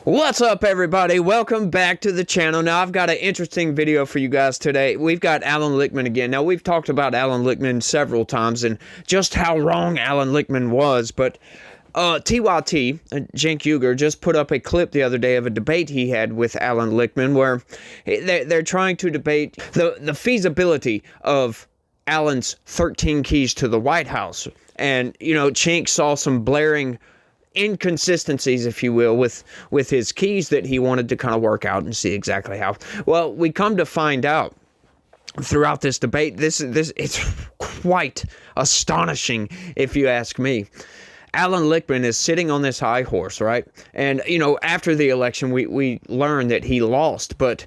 What's up, everybody? Welcome back to the channel. Now, I've got an interesting video for you guys today. We've got Alan Lictman again. Now, we've talked about Alan Lictman several times and just how wrong Alan Lictman was, but TYT, Cenk Uygur, just put up a clip the other day of a debate he had with Alan Lictman where they're trying to debate the feasibility of Alan's 13 keys to the White House. And, you know, Cenk saw some blaring inconsistencies, if you will, with his keys that he wanted to kind of work out and see exactly how. Well, we come to find out throughout this debate, it's quite astonishing, if you ask me. Alan Lictman is sitting on this high horse, right? And, you know, after the election, we learned that he lost, but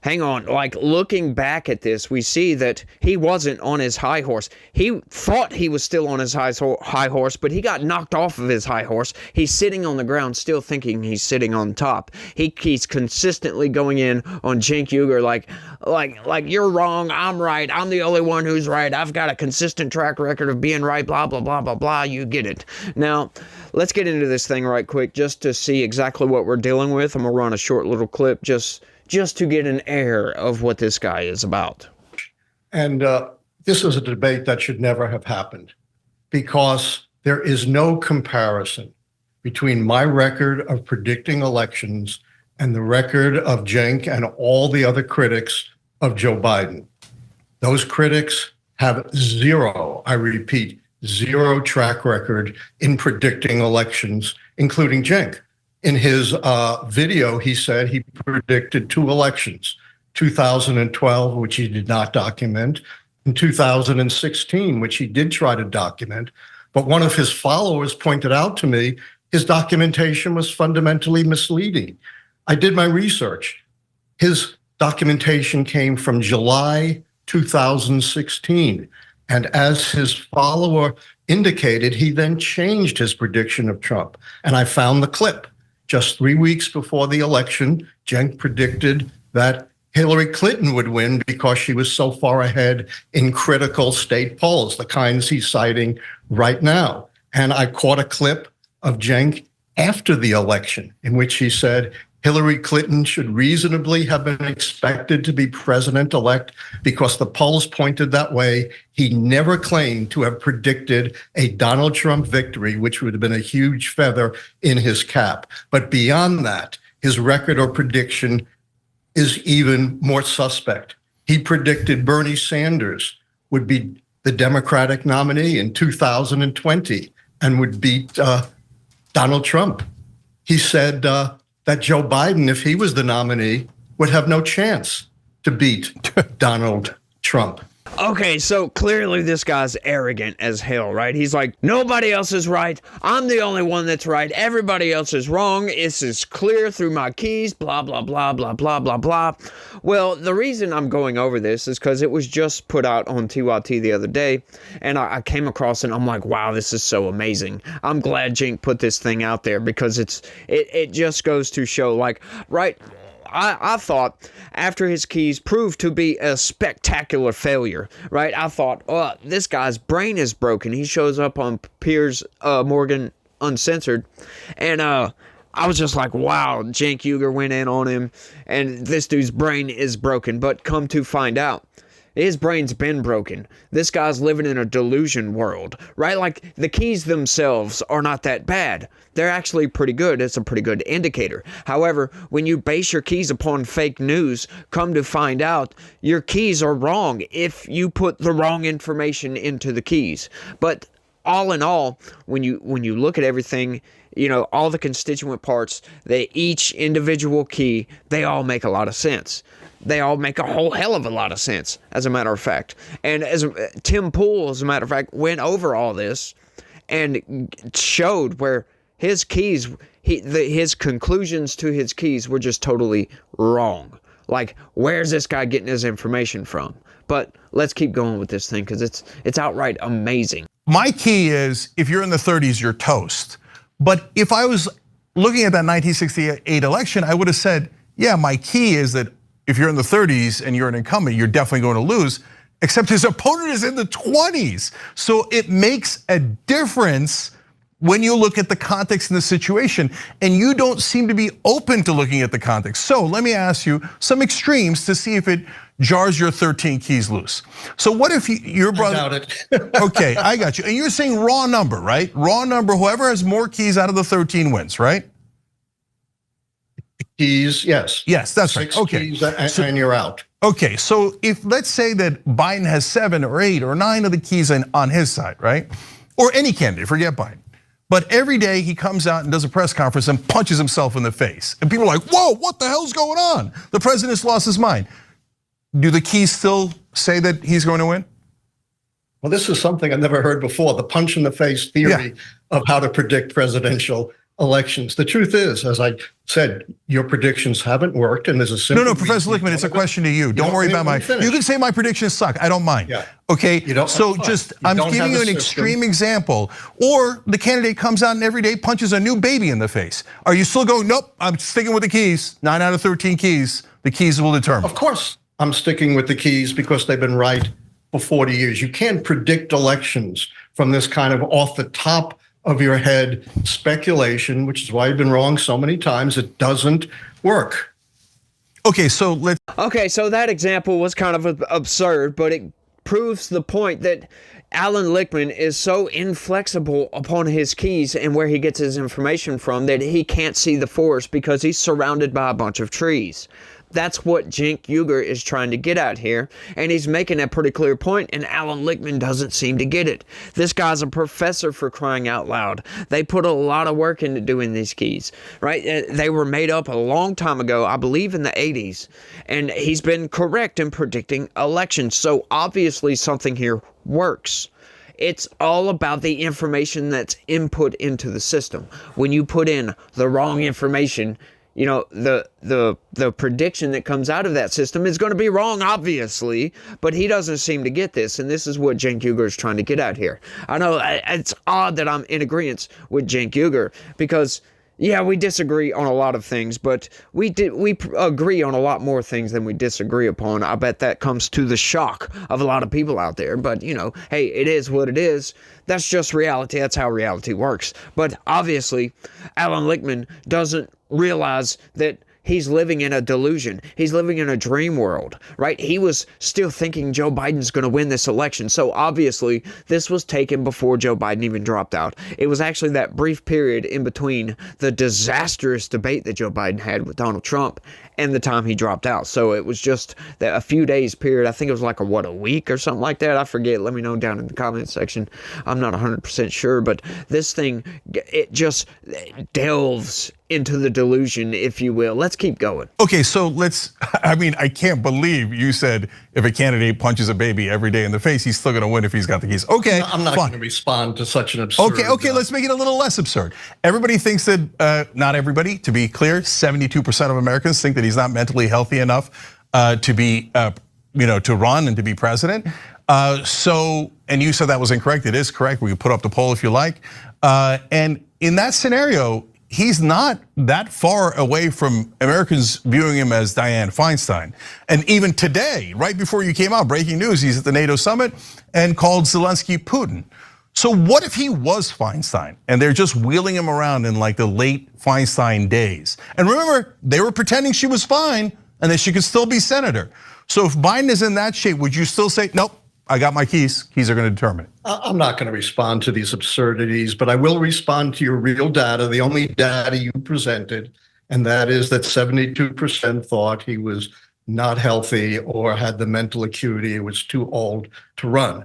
hang on, like looking back at this, we see that he wasn't on his high horse. He thought he was still on his high horse, but he got knocked off of his high horse. He's sitting on the ground, still thinking he's sitting on top. He's consistently going in on Cenk Uygur, like you're wrong, I'm right, I'm the only one who's right, I've got a consistent track record of being right, blah, blah, blah, blah, blah, you get it. Now, let's get into this thing right quick just to see exactly what we're dealing with. I'm going to run a short little clip just to get an air of what this guy is about. And this is a debate that should never have happened because there is no comparison between my record of predicting elections and the record of Cenk and all the other critics of Joe Biden. Those critics have zero, I repeat, zero track record in predicting elections, including Cenk. In his video, he said he predicted two elections, 2012, which he did not document, and 2016, which he did try to document. But one of his followers pointed out to me his documentation was fundamentally misleading. I did my research. His documentation came from July 2016. And as his follower indicated, he then changed his prediction of Trump. And I found the clip. Just 3 weeks before the election, Cenk predicted that Hillary Clinton would win because she was so far ahead in critical state polls, the kinds he's citing right now. And I caught a clip of Cenk after the election in which he said Hillary Clinton should reasonably have been expected to be president-elect because the polls pointed that way. He never claimed to have predicted a Donald Trump victory, which would have been a huge feather in his cap. But beyond that, his record or prediction is even more suspect. He predicted Bernie Sanders would be the Democratic nominee in 2020 and would beat Donald Trump. He said that Joe Biden, if he was the nominee, would have no chance to beat Donald Trump. Okay, so clearly this guy's arrogant as hell, right? He's like, nobody else is right. I'm the only one that's right. Everybody else is wrong. This is clear through my keys, blah, blah, blah, blah, blah, blah, blah. Well, the reason I'm going over this is because it was just put out on TYT the other day, and I came across it, and I'm like, wow, this is so amazing. I'm glad Cenk put this thing out there because it just goes to show, like, right, I thought after his keys proved to be a spectacular failure, right? I thought, oh, this guy's brain is broken. He shows up on Piers Morgan Uncensored, and I was just like, wow, Cenk Uygur went in on him, and this dude's brain is broken. But come to find out, his brain's been broken. This guy's living in a delusion world, right? Like, the keys themselves are not that bad. They're actually pretty good. It's a pretty good indicator. However, when you base your keys upon fake news, come to find out your keys are wrong if you put the wrong information into the keys. But all in all, when you look at everything, you know, all the constituent parts, each individual key, they all make a lot of sense. They all make a whole hell of a lot of sense, as a matter of fact. And as Tim Pool, as a matter of fact, went over all this and showed where his keys, his conclusions to his keys were just totally wrong. Like, where's this guy getting his information from? But let's keep going with this thing because it's outright amazing. My key is, if you're in the 30s, you're toast. But if I was looking at that 1968 election, I would have said, yeah, my key is that if you're in the 30s and you're an incumbent, you're definitely going to lose, except his opponent is in the 20s. So it makes a difference when you look at the context and the situation, and you don't seem to be open to looking at the context. So let me ask you some extremes to see if it jars your 13 keys loose. So what if your brother? I doubt it. Okay, I got you. And you're saying raw number, right? Raw number, whoever has more keys out of the 13 wins, right? Keys, yes. Yes, that's right. Six Okay. keys and you're out. Okay, so if let's say that Biden has 7 or 8 or 9 of the keys on his side, right? Or any candidate, forget Biden. But every day he comes out and does a press conference and punches himself in the face. And people are like, whoa, what the hell's going on? The president's lost his mind. Do the keys still say that he's going to win? Well, this is something I've never heard before, the punch in the face theory of how to predict presidential elections. The truth is, as I said, your predictions haven't worked, and there's a simple No, Professor Lictman, it's a question to you. Don't worry about my, you can say my predictions suck, I don't mind. Yeah. Okay, so just, I'm giving you an extreme example. Or the candidate comes out and every day punches a new baby in the face. Are you still going, nope, I'm sticking with the keys, 9 out of 13 keys, the keys will determine. Of course, I'm sticking with the keys because they've been right for 40 years. You can't predict elections from this kind of off the top of your head speculation, which is why you've been wrong so many times. It doesn't work. Okay, so let's. Okay, so that example was kind of absurd, but it proves the point that Alan Lictman is so inflexible upon his keys and where he gets his information from that he can't see the forest because he's surrounded by a bunch of trees. That's what Cenk Uygur is trying to get at here, and he's making a pretty clear point, and Alan Lictman doesn't seem to get it. This guy's a professor, for crying out loud. They put a lot of work into doing these keys, right? They were made up a long time ago, I believe in the 80s, and he's been correct in predicting elections, so obviously something here works. It's all about the information that's input into the system. When you put in the wrong information, you know, the prediction that comes out of that system is going to be wrong, obviously, but he doesn't seem to get this, and this is what Cenk Uygur is trying to get at here. I know it's odd that I'm in agreement with Cenk Uygur because, yeah, we disagree on a lot of things, but we agree on a lot more things than we disagree upon. I bet that comes to the shock of a lot of people out there, but, you know, hey, it is what it is. That's just reality. That's how reality works. But obviously, Alan Lictman doesn't realize that he's living in a delusion. He's living in a dream world, right? He was still thinking Joe Biden's going to win this election. So obviously, this was taken before Joe Biden even dropped out. It was actually that brief period in between the disastrous debate that Joe Biden had with Donald Trump and the time he dropped out. So it was just that a few days period. I think it was like a week or something like that. I forget. Let me know down in the comment section. I'm not 100% sure, but this thing, it just delves into the delusion, if you will. Let's keep going. Okay, so I mean, I can't believe you said if a candidate punches a baby every day in the face, he's still gonna win if he's got the keys. Okay, I'm not going to respond to such an absurd. Okay, let's make it a little less absurd. Everybody thinks that, not everybody, to be clear, 72% of Americans think that he's not mentally healthy enough to be, to run and to be president. And you said that was incorrect. It is correct. We can put up the poll if you like. And in that scenario, he's not that far away from Americans viewing him as Dianne Feinstein. And even today, right before you came out, breaking news, he's at the NATO summit and called Zelensky Putin. So what if he was Feinstein and they're just wheeling him around in like the late Feinstein days? And remember, they were pretending she was fine and that she could still be senator. So if Biden is in that shape, would you still say, nope, I got my keys, keys are gonna determine it? I'm not going to respond to these absurdities, but I will respond to your real data, the only data you presented, and that is that 72% thought he was not healthy or had the mental acuity, was too old to run.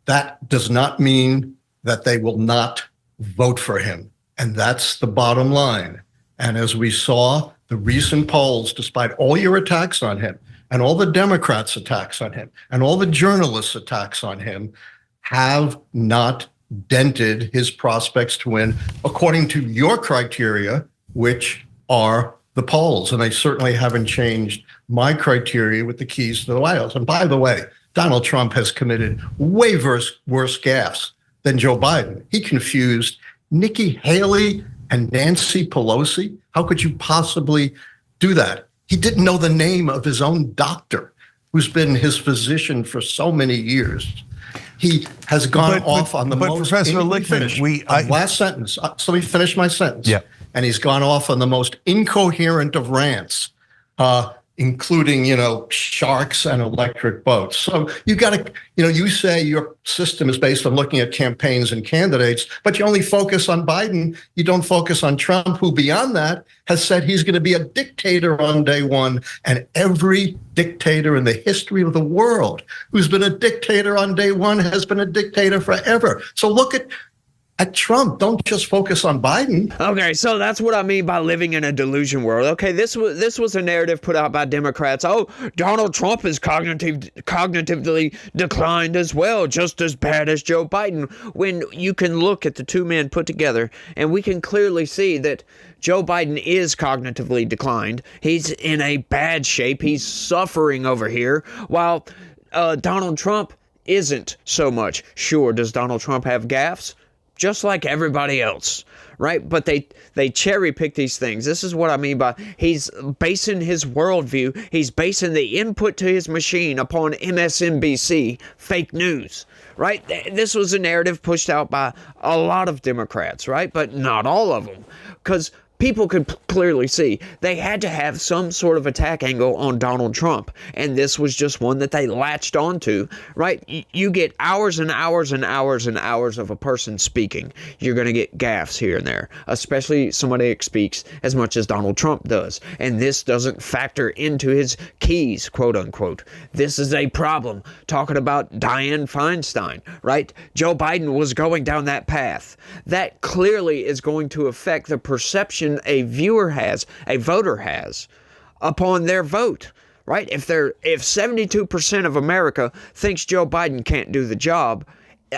That does not mean that they will not vote for him. And that's the bottom line. And as we saw, the recent polls, despite all your attacks on him, and all the Democrats' attacks on him, and all the journalists' attacks on him, have not dented his prospects to win according to your criteria, which are the polls. And they certainly haven't changed my criteria with the keys to the White House. And by the way, Donald Trump has committed way worse gaffes than Joe Biden. He confused Nikki Haley and Nancy Pelosi. How could you possibly do that? He didn't know the name of his own doctor, who's been his physician for so many years. He has gone off on the most. Professor Lictman, last sentence. So let me finish my sentence. Yeah. And he's gone off on the most incoherent of rants, including, sharks and electric boats. So you got to, you say your system is based on looking at campaigns and candidates, but you only focus on Biden. You don't focus on Trump, who beyond that has said he's going to be a dictator on day one. And every dictator in the history of the world who's been a dictator on day one has been a dictator forever. So look at Trump. Don't just focus on Biden. Okay, so that's what I mean by living in a delusion world. Okay, this was a narrative put out by Democrats. Oh, Donald Trump is cognitively declined as well, just as bad as Joe Biden. When you can look at the two men put together, and we can clearly see that Joe Biden is cognitively declined. He's in a bad shape. He's suffering over here, while Donald Trump isn't so much. Sure, does Donald Trump have gaffes? Just like everybody else, right? But they cherry pick these things. This is what I mean by he's basing his worldview, he's basing the input to his machine upon MSNBC fake news, right? This was a narrative pushed out by a lot of Democrats, right? But not all of them, because people could clearly see they had to have some sort of attack angle on Donald Trump, and this was just one that they latched onto, right? You get hours and hours and hours and hours of a person speaking. You're going to get gaffes here and there, especially somebody that speaks as much as Donald Trump does, and this doesn't factor into his keys, quote unquote. This is a problem. Talking about Dianne Feinstein, right? Joe Biden was going down that path. That clearly is going to affect the perception a voter has upon their vote, right? If 72% of America thinks Joe Biden can't do the job,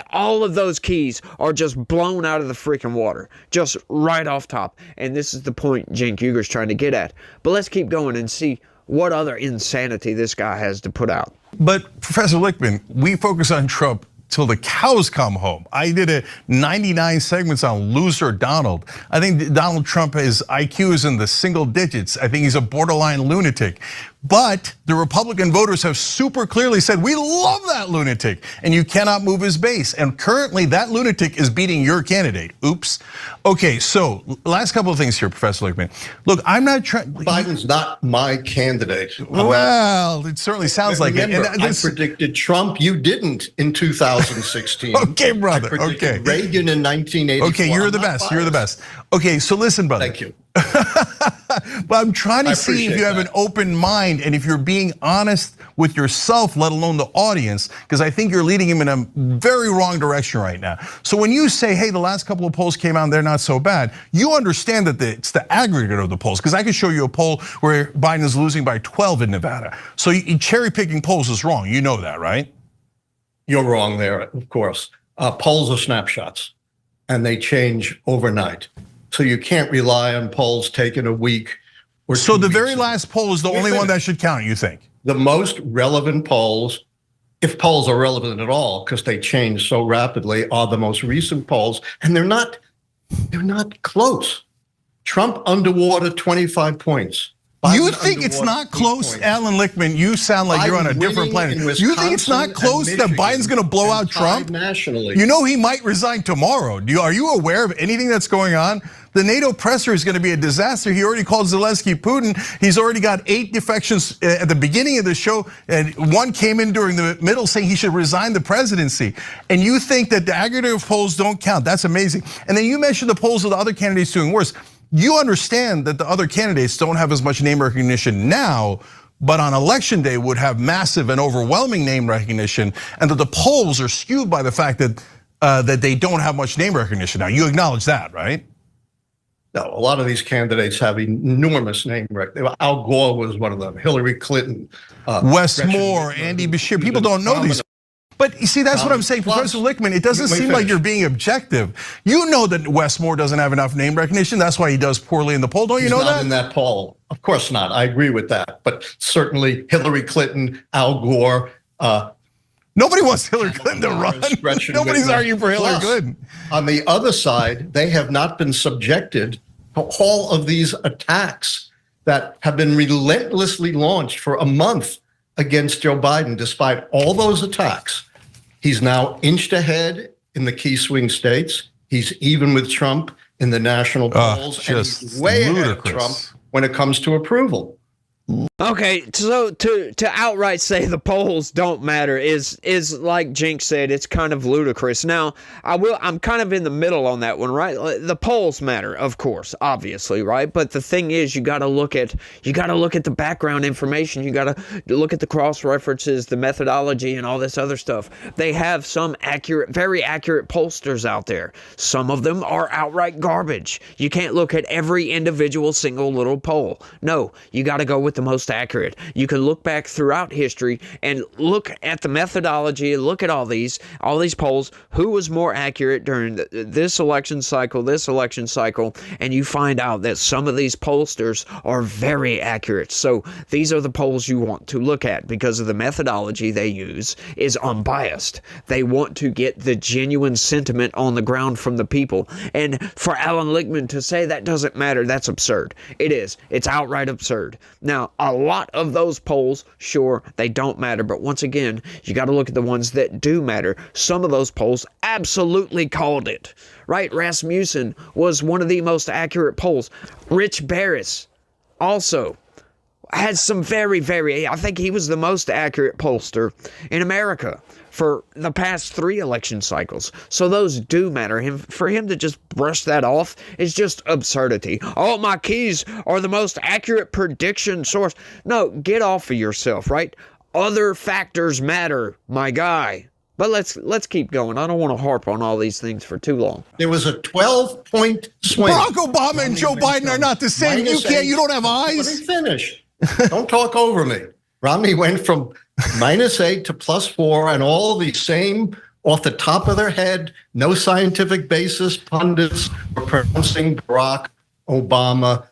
all of those keys are just blown out of the freaking water, just right off top. And this is the point Cenk Uygur's trying to get at. But let's keep going and see what other insanity this guy has to put out. But Professor Lictman, we focus on Trump till the cows come home. I did 99 segments on loser Donald. I think Donald Trump, his IQ is in the single digits. I think he's a borderline lunatic. But the Republican voters have super clearly said, we love that lunatic, and you cannot move his base. And currently that lunatic is beating your candidate. Oops. Okay, so last couple of things here, Professor Lictman. Look, I'm not trying. Biden's not my candidate. Well, it certainly sounds like it. And I predicted Trump. You didn't in 2016. Okay, brother. I predicted Okay. Reagan in 1984. Okay, you're the best. You're the best. Okay, so listen, brother. Thank you. But I'm trying to see if you have an open mind and if you're being honest with yourself, let alone the audience, because I think you're leading him in a very wrong direction right now. So when you say, hey, the last couple of polls came out and they're not so bad, you understand that it's the aggregate of the polls, because I could show you a poll where Biden is losing by 12 in Nevada. So cherry picking polls is wrong. You know that, right? You're wrong there, of course. Polls are snapshots and they change overnight. So you can't rely on polls taken a week or 2 So the weeks very ago. last poll is the only one that should count, you think? The most relevant polls, if polls are relevant at all, because they change so rapidly, are the most recent polls, and they're not close. Trump underwater 25 points. You Biden think it's underwater not close, 8 points. Alan Lichtman? You sound like you're on a Biden different winning planet. in You think it's not Wisconsin close and that Michigan Biden's going to blow and out tied Trump? nationally. You know he might resign tomorrow. Are you aware of anything that's going on? The NATO presser is going to be a disaster. He already called Zelensky Putin. He's already got 8 defections at the beginning of the show, and one came in during the middle saying he should resign the presidency. And you think that the aggregate of polls don't count? That's amazing. And then you mentioned the polls of the other candidates doing worse. You understand that the other candidates don't have as much name recognition now, but on election day would have massive and overwhelming name recognition, and that the polls are skewed by the fact that that they don't have much name recognition now. You acknowledge that, right? No, a lot of these candidates have enormous name recognition. Al Gore was one of them. Hillary Clinton, Wes Moore, Andy Bashir. People don't know these. But you see, that's what I'm saying, Professor Lictman. It doesn't seem like you're being objective. You know that Wes Moore doesn't have enough name recognition. That's why he does poorly in the poll. Don't you know that? He's not in that poll. Of course not. I agree with that. But certainly Hillary Clinton, Al Gore. Nobody wants Hillary Clinton to run. Nobody's arguing for Hillary Clinton. On the other side, they have not been subjected to all of these attacks that have been relentlessly launched for a month against Joe Biden. Despite all those attacks, He's now inched ahead in the key swing states. He's even with Trump in the national polls, and he's way ahead of Trump when it comes to approval. Okay, so to outright say the polls don't matter is like Cenk said, it's kind of ludicrous. Now, I'm kind of in the middle on that one, right? The polls matter, of course, obviously, right? But the thing is, you got to look at the background information. You got to look at the cross references, the methodology, and all this other stuff. They have some very accurate pollsters out there. Some of them are outright garbage. You can't look at every individual single little poll. No, you got to go with the most accurate. You can look back throughout history and look at the methodology and look at all these polls, who was more accurate during this election cycle, and you find out that some of these pollsters are very accurate. So these are the polls you want to look at because of the methodology they use is unbiased. They want to get the genuine sentiment on the ground from the people. And for Alan Lictman to say that doesn't matter, that's absurd. It is. It's outright absurd. Now, a lot of those polls, sure, they don't matter. But once again, you got to look at the ones that do matter. Some of those polls absolutely called it, right? Rasmussen was one of the most accurate polls. Rich Barris also had some I think he was the most accurate pollster in America for the past 3 election cycles. So those do matter. For him to just brush that off is just absurdity. Oh, my keys are the most accurate prediction source. No, get off of yourself, right? Other factors matter, my guy. But let's keep going. I don't want to harp on all these things for too long. There was a 12-point swing. Barack Obama and Joe Biden are not the same. You don't have eyes. Let me finish. Don't talk over me. Romney went from -8 to +4, and all the same off the top of their head, no scientific basis pundits were pronouncing Barack Obama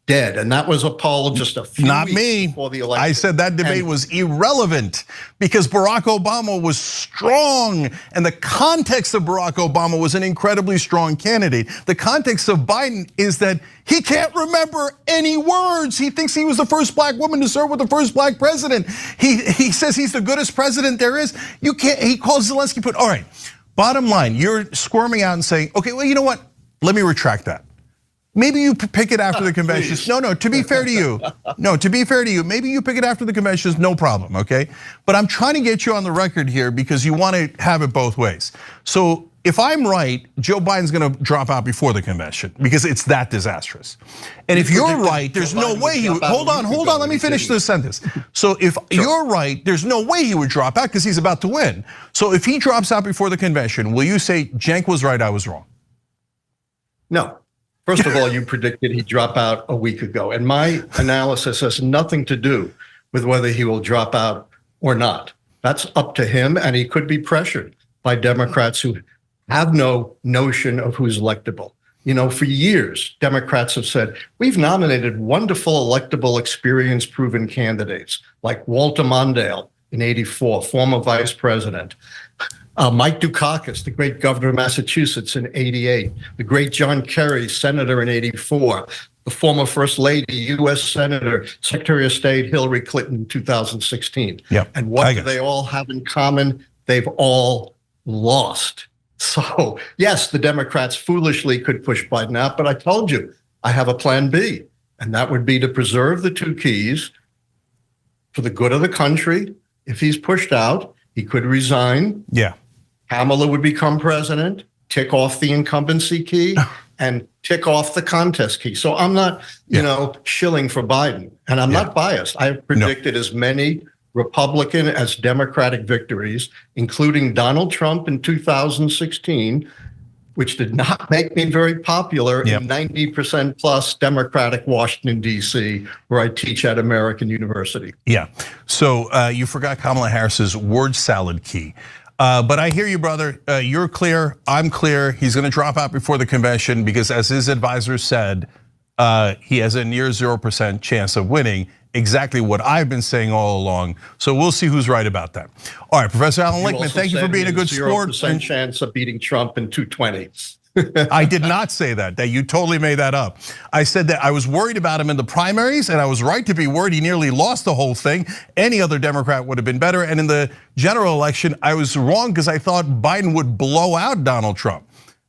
dead. And that was a poll just a few weeks before the election. I said that debate was irrelevant because Barack Obama was strong, and the context of Barack Obama was an incredibly strong candidate. The context of Biden is that he can't remember any words. He thinks he was the first black woman to serve with the first black president. He says he's the goodest president there is. You can't. He calls Zelensky. All right. Bottom line, you're squirming out and saying, okay, well, you know what? Let me retract that. Maybe you pick it after the conventions. No, to be fair to you. Maybe you pick it after the conventions, no problem, okay? But I'm trying to get you on the record here because you want to have it both ways. So if I'm right, Joe Biden's gonna drop out before the convention because it's that disastrous. And if you're right, there's no way he would, hold on, let me finish this sentence. So if you're right, there's no way he would drop out because he's about to win. So if he drops out before the convention, will you say, Cenk was right, I was wrong? No. First of all, you predicted he'd drop out a week ago. And my analysis has nothing to do with whether he will drop out or not. That's up to him, and he could be pressured by Democrats who have no notion of who's electable. You know, for years, Democrats have said, we've nominated wonderful, electable, experienced, proven candidates like Walter Mondale in '84, former vice president. Mike Dukakis, the great governor of Massachusetts in '88, the great John Kerry, senator in '84, the former first lady, US Senator, Secretary of State Hillary Clinton in 2016. Yep. And what do they all have in common? They've all lost. So yes, the Democrats foolishly could push Biden out, but I told you, I have a plan B, and that would be to preserve the 2 keys for the good of the country. If he's pushed out, he could resign. Yeah. Kamala would become president, tick off the incumbency key, and tick off the contest key. So I'm not, shilling for Biden, and I'm not biased. I have predicted as many Republican as Democratic victories, including Donald Trump in 2016, which did not make me very popular in 90% plus Democratic Washington, D.C., where I teach at American University. Yeah, so you forgot Kamala Harris's word salad key. But I hear you, brother. You're clear, I'm clear. He's gonna drop out before the convention because as his advisors said, he has a near 0% chance of winning. Exactly what I've been saying all along. So we'll see who's right about that. All right, Professor Alan Lictman, thank you for being a good sport. 0% chance of beating Trump in 220. I did not say that. That you totally made that up. I said that I was worried about him in the primaries, and I was right to be worried. He nearly lost the whole thing. Any other Democrat would have been better. And in the general election, I was wrong because I thought Biden would blow out Donald Trump.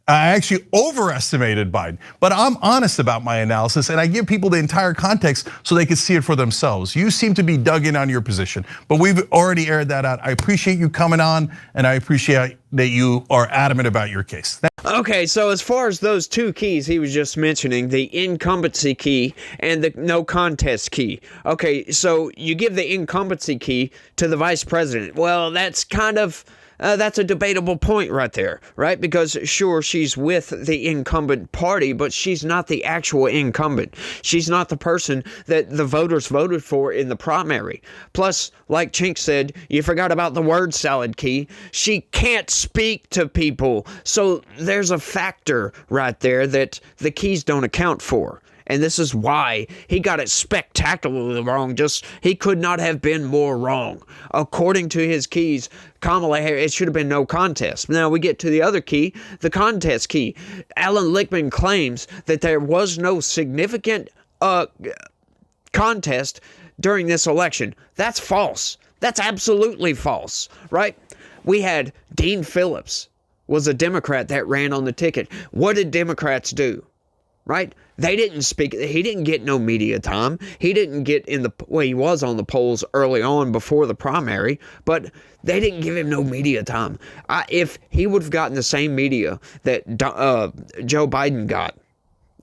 I actually overestimated Biden, but I'm honest about my analysis and I give people the entire context so they can see it for themselves. You seem to be dug in on your position, but we've already aired that out. I appreciate you coming on and I appreciate that you are adamant about your case. Okay, so as far as those two keys he was just mentioning, the incumbency key and the no contest key. Okay, so you give the incumbency key to the vice president. Well, that's kind of that's a debatable point right there, right? Because sure, she's with the incumbent party, but she's not the actual incumbent. She's not the person that the voters voted for in the primary. Plus, like Cenk said, you forgot about the word salad key. She can't speak to people. So there's a factor right there that the keys don't account for. And this is why he got it spectacularly wrong. He could not have been more wrong. According to his keys, Kamala Harris, it should have been no contest. Now we get to the other key, the contest key. Alan Lictman claims that there was no significant contest during this election. That's false. That's absolutely false, right? We had Dean Phillips was a Democrat that ran on the ticket. What did Democrats do? Right? They didn't speak. He didn't get no media time. He didn't get he was on the polls early on before the primary, but they didn't give him no media time. If he would have gotten the same media that Joe Biden got,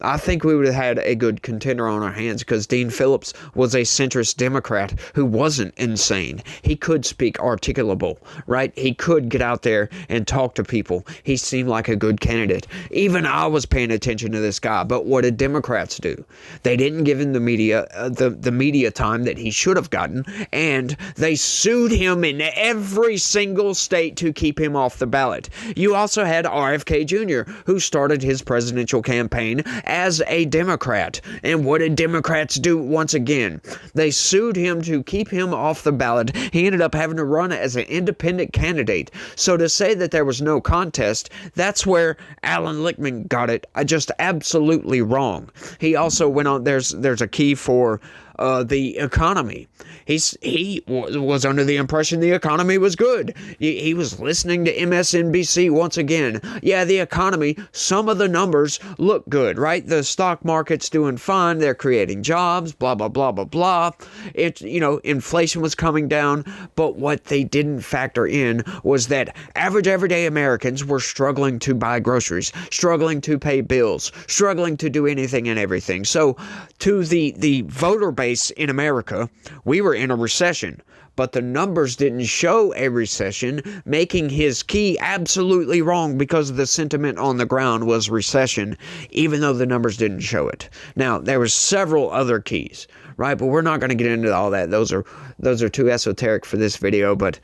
I think we would have had a good contender on our hands because Dean Phillips was a centrist Democrat who wasn't insane. He could speak articulable, right? He could get out there and talk to people. He seemed like a good candidate. Even I was paying attention to this guy, but what did Democrats do? They didn't give him the media, the media time that he should have gotten, and they sued him in every single state to keep him off the ballot. You also had RFK Jr., who started his presidential campaign as a Democrat. And what did Democrats do once again? They sued him to keep him off the ballot. He ended up having to run as an independent candidate. So to say that there was no contest, that's where Alan Lictman got it just absolutely wrong. He also went on, there's a key for the economy. He was under the impression the economy was good. He was listening to MSNBC once again. Yeah, the economy, some of the numbers look good, right? The stock market's doing fine. They're creating jobs, blah, blah, blah, blah, blah. Inflation was coming down. But what they didn't factor in was that average everyday Americans were struggling to buy groceries, struggling to pay bills, struggling to do anything and everything. So to the voter base in America, we were in a recession, but the numbers didn't show a recession, making his key absolutely wrong because the sentiment on the ground was recession, even though the numbers didn't show it. Now, there were several other keys, right? But we're not going to get into all that. Those are too esoteric for this video, but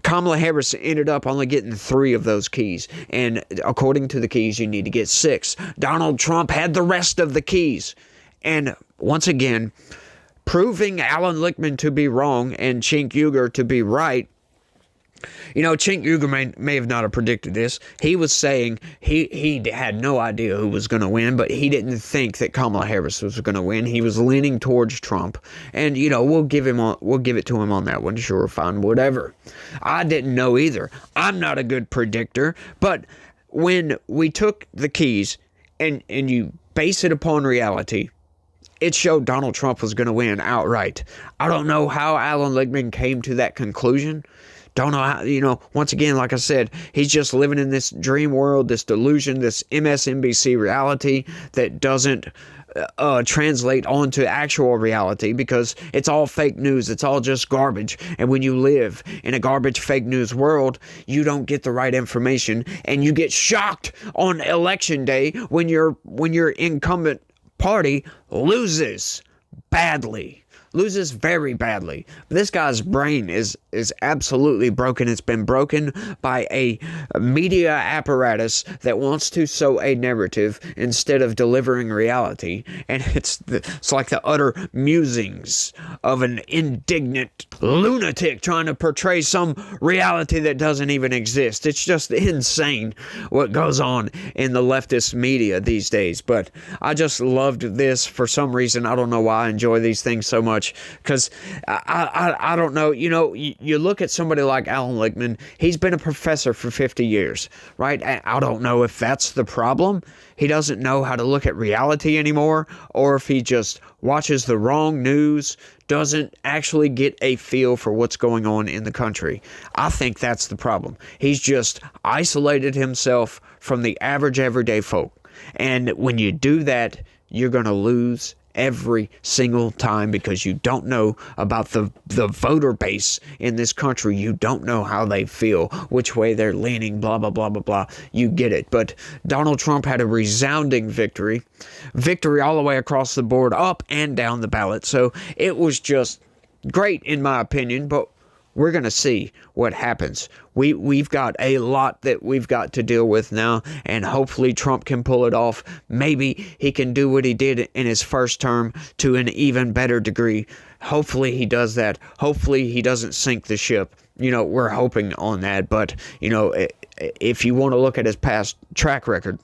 Kamala Harris ended up only getting 3 of those keys, and according to the keys, you need to get 6. Donald Trump had the rest of the keys, and once again, proving Alan Lictman to be wrong and Cenk Uygur to be right. Cenk Uygur may have not have predicted this. He was saying he had no idea who was going to win, but he didn't think that Kamala Harris was going to win. He was leaning towards Trump, and we'll give it to him on that one. Sure, fine, whatever. I didn't know either. I'm not a good predictor, but when we took the keys and you base it upon reality, it showed Donald Trump was going to win outright. I don't know how Alan Lictman came to that conclusion. Don't know how, once again, like I said, he's just living in this dream world, this delusion, this MSNBC reality that doesn't translate onto actual reality because it's all fake news. It's all just garbage. And when you live in a garbage fake news world, you don't get the right information and you get shocked on election day when your incumbent party loses badly. loses very badly. This guy's brain is absolutely broken. It's been broken by a media apparatus that wants to sow a narrative instead of delivering reality. And it's like the utter musings of an indignant lunatic trying to portray some reality that doesn't even exist. It's just insane what goes on in the leftist media these days. But I just loved this for some reason. I don't know why I enjoy these things so much, because I don't know. You know, you look at somebody like Alan Lictman. He's been a professor for 50 years, right? I don't know if that's the problem. He doesn't know how to look at reality anymore, or if he just watches the wrong news, doesn't actually get a feel for what's going on in the country. I think that's the problem. He's just isolated himself from the average everyday folk. And when you do that, you're going to lose every single time, because you don't know about the voter base in this country. You don't know how they feel, which way they're leaning, blah, blah, blah, blah, blah. You get it. But Donald Trump had a resounding victory all the way across the board, up and down the ballot. So it was just great in my opinion, but we're going to see what happens. We've got a lot that we've got to deal with now, and hopefully Trump can pull it off. Maybe he can do what he did in his first term to an even better degree. Hopefully he does that. Hopefully he doesn't sink the ship. You know, we're hoping on that. But, you know, if you want to look at his past track record,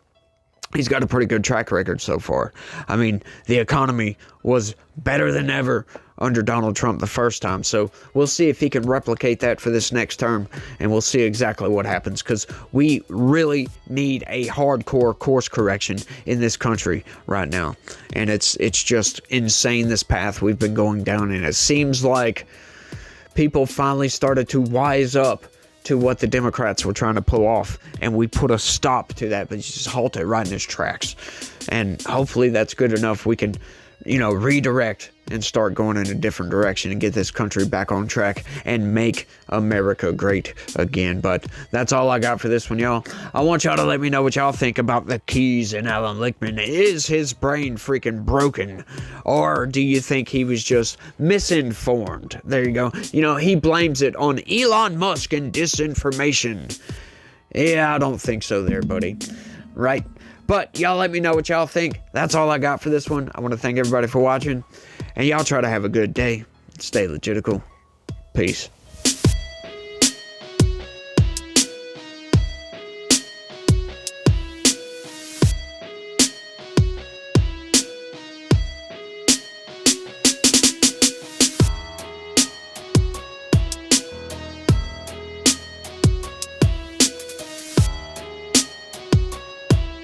he's got a pretty good track record so far. I mean, the economy was better than ever under Donald Trump the first time. So we'll see if he can replicate that for this next term, and we'll see exactly what happens, because we really need a hardcore course correction in this country right now. And it's just insane, this path we've been going down, and it seems like people finally started to wise up to what the Democrats were trying to pull off, and we put a stop to that, but just halt it right in its tracks. And hopefully that's good enough. We can, you know, redirect and start going in a different direction and get this country back on track and make America great again. But that's all I got for this one, y'all. I want y'all to let me know what y'all think about the keys in Alan Lictman. Is his brain freaking broken, or do you think he was just misinformed? There you go. You know, he blames it on Elon Musk and disinformation. Yeah, I don't think so there, buddy. Right? But y'all let me know what y'all think. That's all I got for this one. I want to thank everybody for watching. And y'all try to have a good day. Stay legitical. Peace.